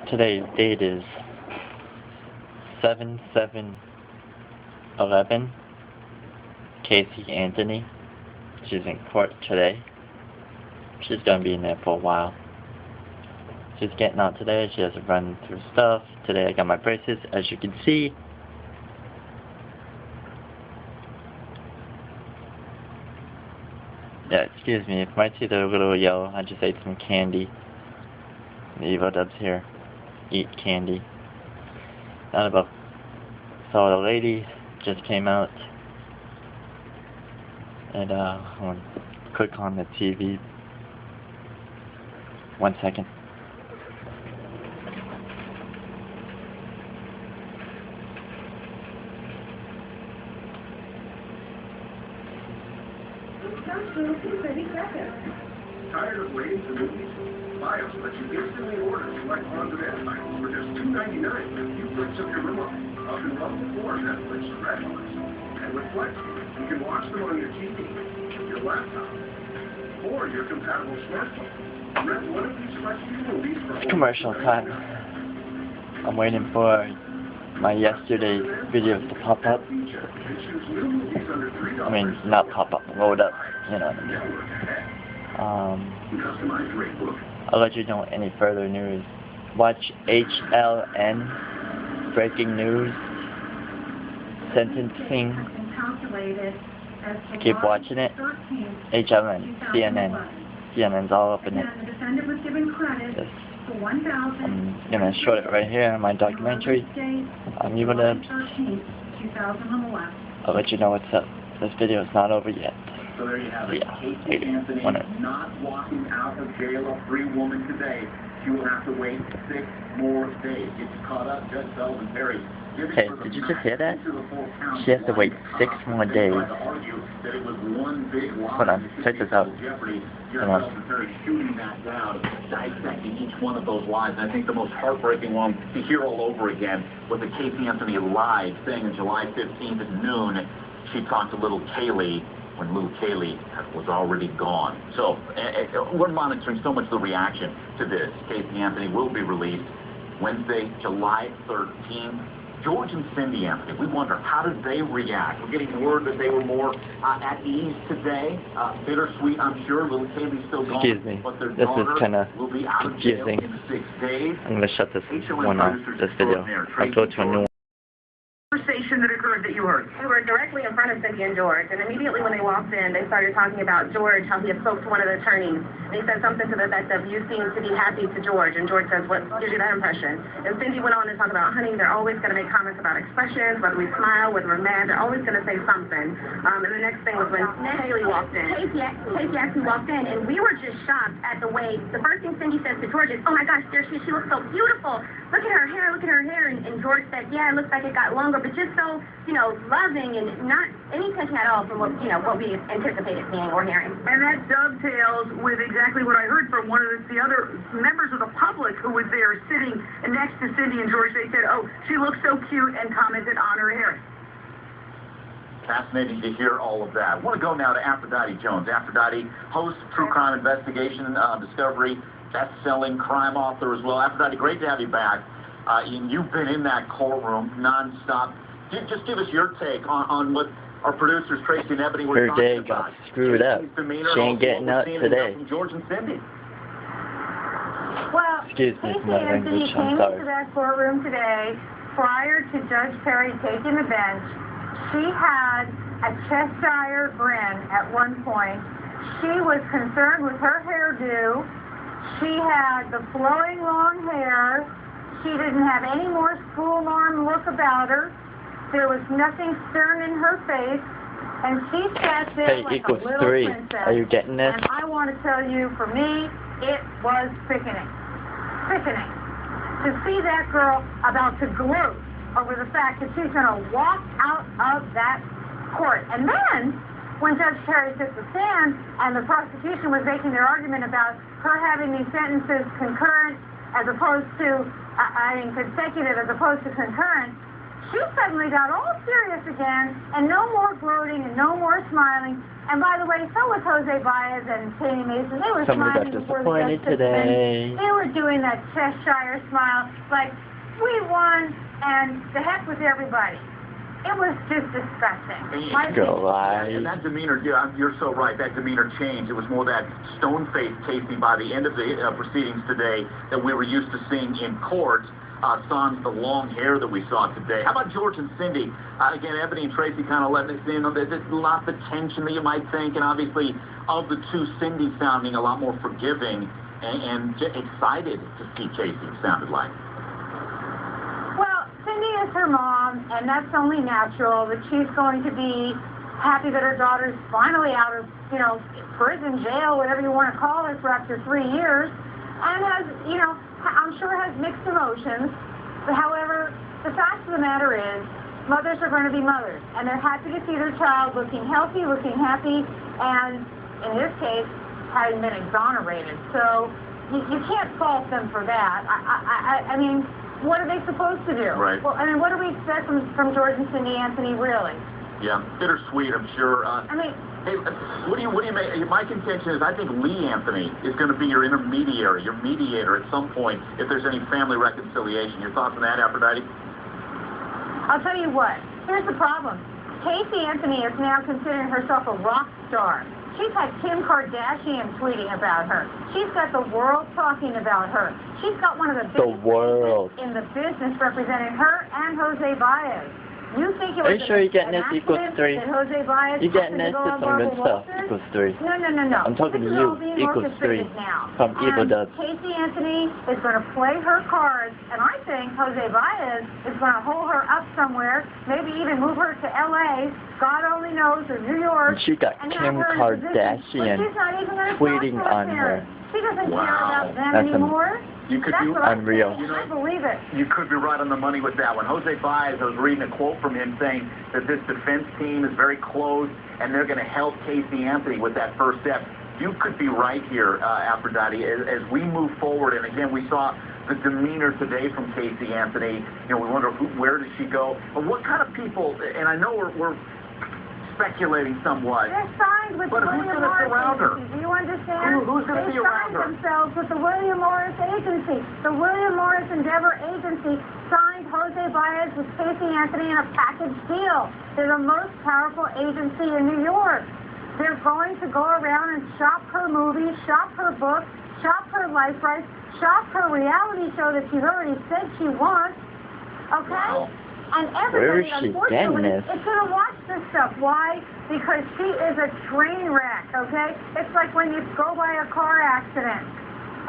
Today's date is 7/7/11. Casey Anthony. She's in court today. She's gonna be in there for a while. She's getting out today. She has to run through stuff. Today I got my braces, as you can see. Yeah, excuse me, if my teeth are a little yellow, I just ate some candy. The Evodubs here eat candy. Not about. So the lady just came out, and I want to click on the TV. 1 second. Tired of waiting for movies? Bios lets you instantly order select on-demand titles for just $2.99 with a few clicks of your remote. Up in level 4 Netflix Red Box. And with Flex, you can watch them on your TV, your laptop, or your compatible smartphone. Rent one of these Flex movies for It's commercial time. I'm waiting for my yesterday's videos to pop up. I mean, not pop up, load up, you know what I mean. I'll let you know any further news. Watch HLN, breaking news, sentencing. Keep watching it. HLN, CNN. CNN's all up in it. Yes. I'm gonna show it right here in my documentary. I'm Evodubs. I'll let you know what's up. This video is not over yet. So there you have it. Casey Anthony not walking out of jail, a free woman today. She will have to wait 6 more days. Get you caught up, Judge Sullivan Perry. Hey, did you just hear that? She has to wait 6 more days. Hold on, check this out. Come on. Shooting that down, dissecting each one of those lives. And I think the most heartbreaking one to hear all over again was the Casey Anthony live, saying on July 15th at noon, she talked to little Kaylee when little Kaylee was already gone. So we're monitoring so much the reaction to this. Casey Anthony will be released Wednesday, July 13th. George and Cindy Anthony, we wonder, how did they react? We're getting word that they were more at ease today. Bittersweet, I'm sure. Little Kaylee's still gone. Excuse me. This is kind of confusing. I'm going to shut this one off, this video. I'll go to a new one. Conversation that occurred that you heard. We were directly in front of Cindy and George, and immediately when they walked in, they started talking about George, how he had spoke to one of the attorneys. And he said something to the effect of, "You seem to be happy to George." And George says, "What gives you that impression?" And Cindy went on to talk about, "Honey, they're always going to make comments about expressions, whether we smile, whether we're mad, they're always going to say something." And the next thing was when Haley walked in. Casey actually walked in, and we were just shocked at the way, the first thing Cindy says to George is, "Oh my gosh, there she looks so beautiful. Look at her hair, look at her hair." And George said, "Yeah, it looks like it got longer, but just so, loving and not any tension at all from what we anticipated seeing or hearing." And that dovetails with exactly what I heard from one of the other members of the public who was there sitting next to Cindy and George. They said, "Oh, she looks so cute," and commented on her hair. Fascinating to hear all of that. I want to go now to Aphrodite Jones. Aphrodite, host of True Crime Investigation Discovery, best-selling crime author as well. Aphrodite, great to have you back. You've been in that courtroom nonstop. Just give us your take on what our producers, Tracy and Ebony, were talking about. Her day got screwed up. She ain't getting out today. From George and Cindy. Well, Excuse me for my language, I'm came sorry. into that courtroom today prior to Judge Perry taking the bench. She had a Cheshire grin at one point. She was concerned with her hairdo. She had the flowing long hair. She didn't have any more school norm look about her. There was nothing stern in her face, and she sat there like a little 3. princess. Are you getting this? And I want to tell you, for me, it was sickening. Sickening. To see that girl about to gloat over the fact that she's going to walk out of that court. And then, when Judge Perry took the stand and the prosecution was making their argument about her having these sentences concurrent as opposed to, consecutive as opposed to concurrent, she suddenly got all serious again, and no more gloating and no more smiling. And by the way, so was Jose Baez and Katie Mason. They were Somebody smiling got before the disappointed today. They were doing that Cheshire a smile, like, we won, and the heck with everybody. It was just disgusting. And that demeanor, yeah, you're so right, that demeanor changed. It was more that stone-faced Casey by the end of the proceedings today that we were used to seeing in court, sans the long hair that we saw today. How about George and Cindy? Again, Ebony and Tracy kind of letting us in on there's lots of tension that you might think, and obviously of the two, Cindy sounding a lot more forgiving and excited to see Casey, sounded like. Cindy is her mom, and that's only natural that she's going to be happy that her daughter's finally out of, prison, jail, whatever you want to call it, for after 3 years, and has, I'm sure has mixed emotions. But however, the fact of the matter is, mothers are going to be mothers, and they're happy to see their child looking healthy, looking happy, and in this case, having been exonerated. So you can't fault them for that. I mean, what are they supposed to do? Right. Well, I mean, what do we expect from George and Cindy Anthony, really? Yeah, bittersweet, I'm sure. Hey, what do you make? My contention is I think Lee Anthony is going to be your intermediary, your mediator at some point if there's any family reconciliation. Your thoughts on that, Aphrodite? I'll tell you what. Here's the problem. Casey Anthony is now considering herself a rock star. She's had Kim Kardashian tweeting about her. She's got the world talking about her. She's got one of the biggest names in the business representing her and Jose Baez. You think it was Are you sure you get an this equals 3? that Jose Baez You get this, it's some good stuff, equals 3. No. I'm talking to you, equals 3 from Evodubs. Casey Anthony is going to play her cards, and I think Jose Baez is going to hold her up somewhere, maybe even move her to L.A., God only knows, or New York. And she got Kim Kardashian tweeting on her. She doesn't care about them anymore. Unreal. I believe it. You could be right on the money with that one. Jose Baez, I was reading a quote from him saying that this defense team is very close and they're going to help Casey Anthony with that first step. You could be right here, Aphrodite, as we move forward. And again, we saw the demeanor today from Casey Anthony. We wonder where does she go? But what kind of people, and I know we're speculating somewhat. They're signed with but William who's going to surround her? Do you understand? Who's going to be around her? They signed themselves with the William Morris Agency. The William Morris Endeavor Agency signed Jose Baez with Casey Anthony in a package deal. They're the most powerful agency in New York. They're going to go around and shop her movies, shop her books, shop her life rights, shop her reality show that she's already said she wants. Okay? Wow. And everybody, unfortunately, this? is going to watch this stuff. Why? Because she is a train wreck, okay? It's like when you go by a car accident.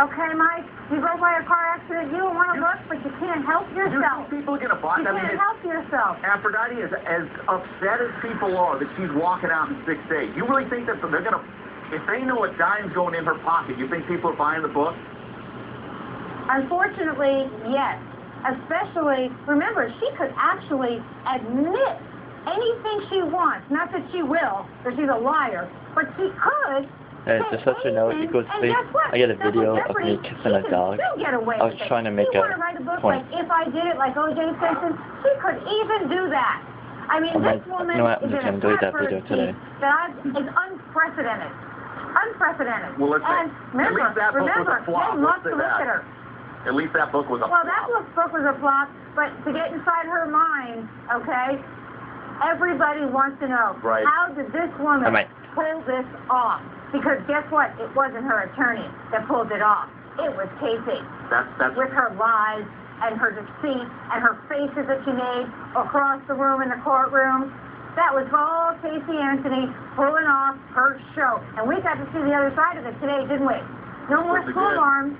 Okay, Mike? You go by a car accident, you don't want to look, but you can't help yourself. You think people are going to buy that? You can't help yourself. Aphrodite, as upset as people are that she's walking out in 6 days, you really think that they're going to, if they know a dime's going in her pocket, you think people are buying the book? Unfortunately, yes. Especially, remember, she could actually admit anything she wants. Not that she will, because she's a liar, but she could. Just let you know, equals 3. I got a video of me kissing a dog. I was trying to make a point. Like, if I did it like O.J. Simpson, she could even do that. I mean, this woman is in a controversy that is unprecedented. Unprecedented. Well, and remember, they love to look at her. At least that book was a flop. Well, that book was a flop, but to get inside her mind, okay, everybody wants to know, how did this woman pull this off? Because guess what? It wasn't her attorney that pulled it off. It was Casey. That's with her lies and her deceit and her faces that she made across the room in the courtroom. That was all Casey Anthony pulling off her show. And we got to see the other side of it today, didn't we? No more school alarms.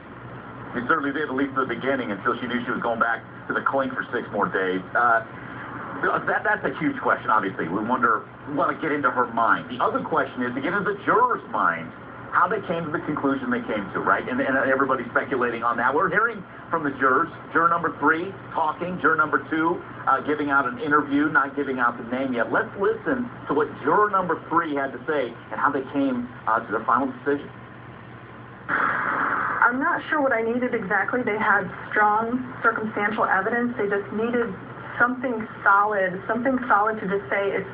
We certainly did, at least at the beginning, until she knew she was going back to the clink for 6 more days. That's a huge question, obviously. We want to get into her mind. The other question is to get into the jurors' mind, how they came to the conclusion they came to, right? And everybody's speculating on that. We're hearing from the jurors. Juror number 3 talking. Juror number 2 giving out an interview, not giving out the name yet. Let's listen to what juror number 3 had to say and how they came to their final decision. I'm not sure what I needed exactly. They had strong circumstantial evidence. They just needed something solid to just say it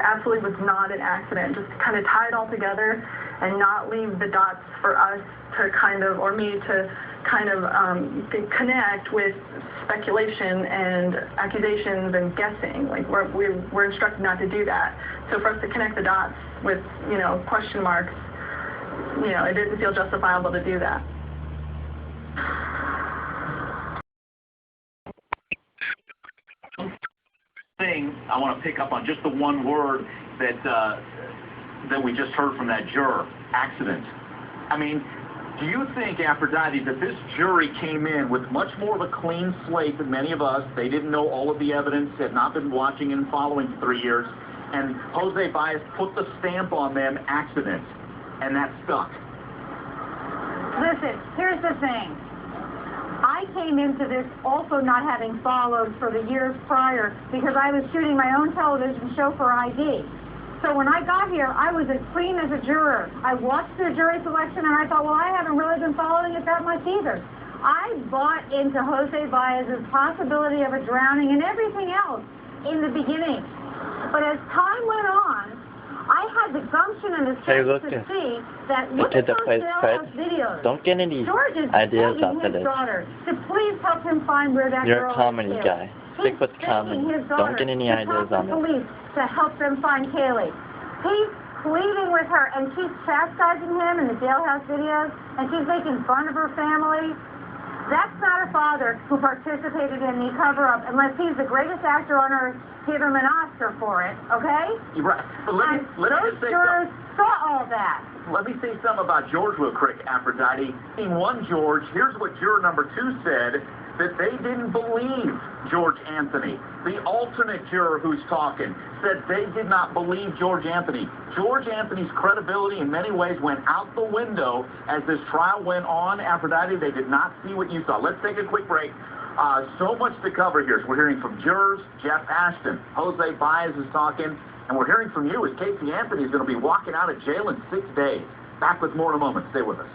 absolutely was not an accident. Just kind of tie it all together and not leave the dots for us to kind of, or me to kind of connect with speculation and accusations and guessing. Like we're instructed not to do that. So for us to connect the dots with, you know, question marks, you know, it didn't feel justifiable to do that. Thing I want to pick up on just the one word that we just heard from that juror, accident. I mean, do you think, Aphrodite, that this jury came in with much more of a clean slate than many of us? They didn't know all of the evidence, had not been watching and following for 3 years, and Jose Baez put the stamp on them, accident, and that stuck. Listen, here's the thing. I came into this also not having followed for the years prior because I was shooting my own television show for ID. So when I got here, I was as clean as a juror. I watched the jury selection and I thought, well, I haven't really been following it that much either. I bought into Jose Baez's possibility of a drowning and everything else in the beginning. But as time went on, I had the gumption and the strength to see that look at those jailhouse videos. Don't get any George is ideas begging after his this. daughter to please help him find where that You're girl a comedy is. guy. Stick with comedy. Don't get any ideas on this. Police to help them find Kaylee. He's pleading with her, and she's chastising him in the jailhouse videos, and she's making fun of her family. That's not a father who participated in the cover-up unless he's the greatest actor on earth. Give him an Oscar for it, okay? Right. But let me just say jurors saw all that. Let me say something about George real quick, Aphrodite. In one George, here's what juror number 2 said, that they didn't believe George Anthony. The alternate juror who's talking said they did not believe George Anthony. George Anthony's credibility in many ways went out the window as this trial went on. Aphrodite, they did not see what you saw. Let's take a quick break. So much to cover here. So we're hearing from jurors, Jeff Ashton, Jose Baez is talking, and we're hearing from you as Casey Anthony is going to be walking out of jail in 6 days. Back with more in a moment. Stay with us.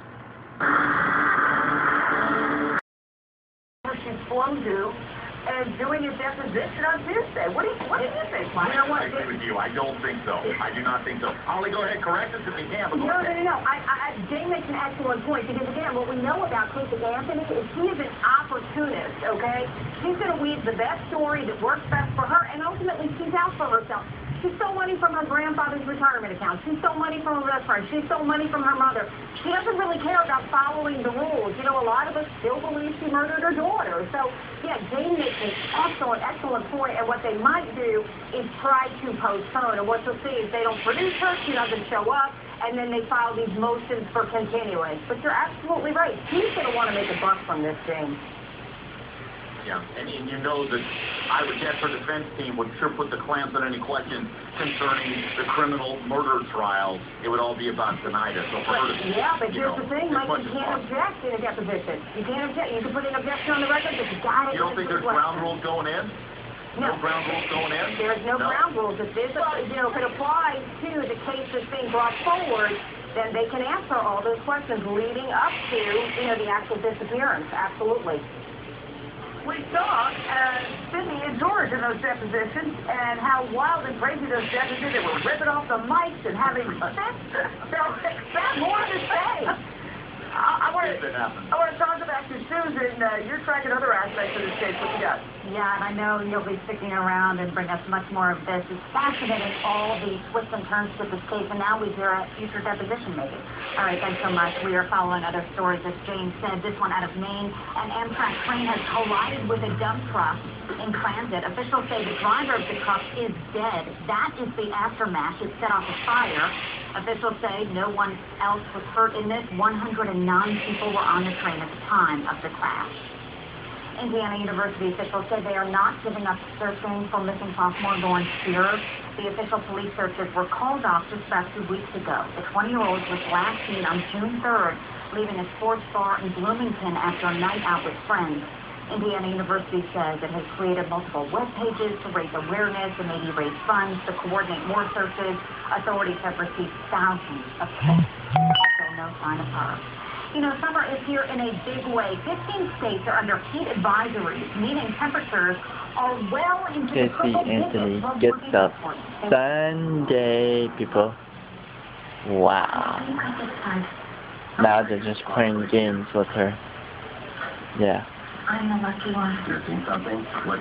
She's formed you and doing a deposition on Tuesday. What do you think, Mike? You know what? I agree with you. I don't think so. I do not think so. Holly, go ahead. Correct us if you can. But No. Jay makes an excellent point because, again, what we know about Casey Anthony is he is an opportunist, okay? She's going to weave the best story that works best for her, and ultimately she's out for herself. She stole money from her grandfather's retirement account. She stole money from her best friend. She stole money from her mother. She doesn't really care about following the rules. You know, a lot of us still believe she murdered her daughter. So, yeah, Jane makes an excellent point, and what they might do is try to postpone. And what you'll see is they don't produce her, she doesn't show up, and then they file these motions for continuance. But you're absolutely right. She's going to want to make a buck from this, Jane. Yeah, and you know that I would guess her defense team would sure put the clamps on any questions concerning the criminal murder trial. It would all be about Zenaida. So for her to, yeah, but here's the thing, Mike, you can't object in a deposition. You can't object. You can put an objection on the record, but you got to. You don't think there's ground rules going in? No ground rules going in? There's no ground rules. If this, if it applies to the case that's being brought forward, then they can answer all those questions leading up to, the actual disappearance. Absolutely. We saw Sydney and George in those depositions and how wild and crazy those depositions. They were ripping off the mics and having more to say. I want to talk about you, Susan. You're tracking other aspects of this case. What you got? Yeah, and I know you'll be sticking around and bring us much more of this. It's fascinating, all the twists and turns to this case, and now we hear a future deposition maybe. All right, thanks so much. We are following other stories, as Jane said. This one out of Maine. An Amtrak train has collided with a dump truck in transit. Officials say the driver of the truck is dead. That is the aftermath. It set off a fire. Officials say no one else was hurt in this. 109 people were on the train at the time of the crash. Indiana University officials say they are not giving up searching for missing sophomore Lauren Spears. The official police searches were called off just about 2 weeks ago. The 20-year-old was last seen on June 3rd, leaving a sports bar in Bloomington after a night out with friends. Indiana University says it has created multiple web pages to raise awareness and maybe raise funds to coordinate more searches. Authorities have received thousands of tips. So no sign of her. Summer is here in a big way. 15 states are under heat advisories, meaning temperatures are well into the triple digits. Casey Anthony gets up Sunday, people. Wow. Now they're just playing games with her. Yeah. I'm the lucky one. You're seeing something? What?